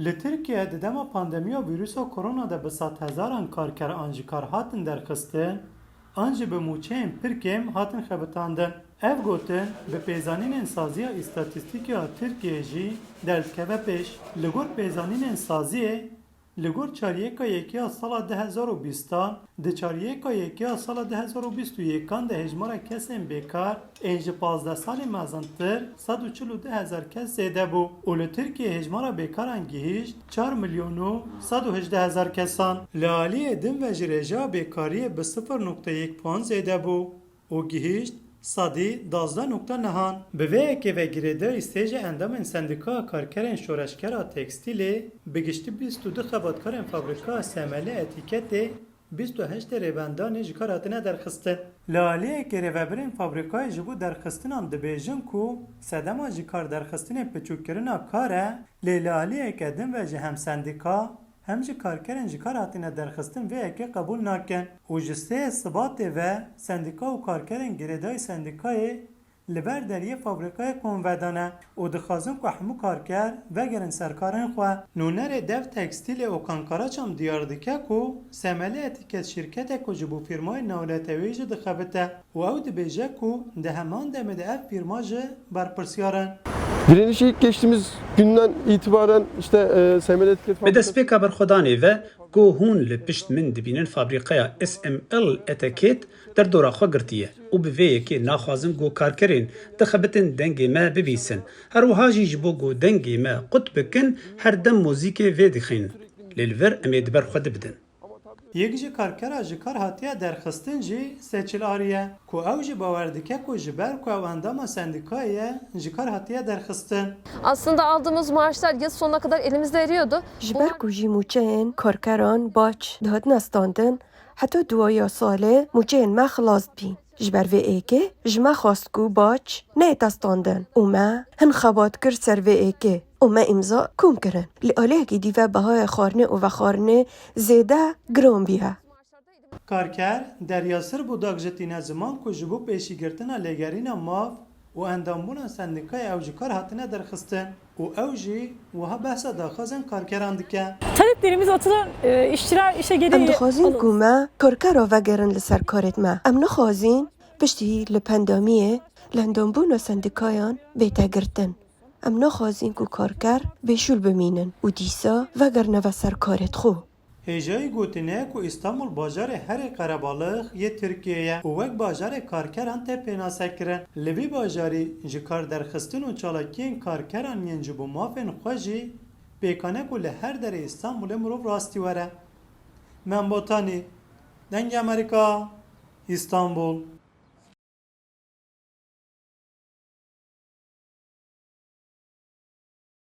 Li Tirkiye di dema pandemiya vîrusa korona de bi sed hezaran karker an ji kar hatin derxistin, an jî bi mûçeyên pir kêm hatin xebitandin. Ev gotin bi pêzanînên saziya îstatîstîkya Tirkiye jî derdikeve pêş. Li gor pêzanînên saziyê, li gor çariyêka yekiya sala 2020 di çariyêka yekiya sala 2021 de hejmara kesên bêkar ên ji 15 salê mezintir 142,000 kes zêde bû û li Tirkiye hejmara bêkaran gihîşt 4 milyon û 118,000 kesan. Li aliyê din ve ji rêjeya bêkariyê bi 0,1 puan zêde bû û gihîşt sadî 12,9. Bi vê yekê ve girêdayî stêja endamên sendîkaya karkerên şoreşkera tekstîlê bi giştî 22 xebatkarên fabrikaya semelê etîketê 28 rêbendanê ji kar hatine derxistin. Li aliyekê rêveberên fabrikayê ji bo derxistinan dibêjin ku sedema ji kar derxistinê piçûkkirina kar e, lê li aliyeke din ve ji hem sendîka hem ji karkerên ji kar hatine derxistin vê yekê qebûl nakin û ji 3 Sibatê ve sendîka û karkerên girêdayî sendîkayê li ber deriyê fabrikayê konvedane û dixwazin ku hemû karker vegerin serkarên xwe. Nûnerê Dev Tekstîlê Okan Karaçam diyar dike ku semelê etîket şîrketek ku ji bo fîrmayên newletewî jî dixebite û ew dibêje ku di heman demê de ev fîrma ji berpirsyar in. Direnişi ilk geçtiğimiz günden itibaren işte semen etiket Bi destpêka berxwedanê ve ku hûn li pişt min dibînin fabrîkaya SML etiket derdora xwe girtiye û bi vê yekê naxwazin ku karkerên dixebitin dengê me bibîsin. Her wiha jî ji bo ku dengê me qut bikin her dem mûzîkê vê dixînin. Lê li vir em ê di ber xwe dibidin. Yek ji karkera ji kar hatiye derxistin jî seçil ariye ku ew jî bawer dike ku ji ber ku ew endama sendîkayê ye ji kar hatiye derxistin. Aslında aldığımız maaşlar yıl sonuna kadar elimizde eriyordu. Ji ber ku jî mûçeyên karkeran baş dihatin standin, heta duaya salê mûçeyên me xilas bîn. Ji ber vê êkê ji me xwast ku baş neyê standin û me hin xebatkir ser vê êkê û me îmza kom kirin. Li aliyekî dîve behaya xwarinê û vexwarinê zêde giran bîye. Karker deryasir bu dagjitîne ziman ku ji bo pêşîgirtina lêgerîna mav û endambûna sendîkaya ew ji kar hatine derxistin û ew jî wiha behsa daxwazên karkeran dike. Taleplerimiz atılan işçiler işe geri Em dixwazin ku me karkera vegerin li ser karê me. Em nixwazin piştî li pandemiyê li endambûna sendîkayan bêtegirtin. Em naxwazin ku karker bêşûl bimînin û dîsa vegerine ve ser karê xwe. Hêjayî gotine ku İstanbul bajarê herê Qerebalık yê Tirkiyeyê û wek bajarê karkeran tê pênasekirin. Li vî bajarî ji kar derxistin û çalakiyên karkeran yên ji bo mafên xwe jî pêkane ku li her derê İstanbulê mirov rastî were. Membotanî, Dengê Amerîka, İstanbul.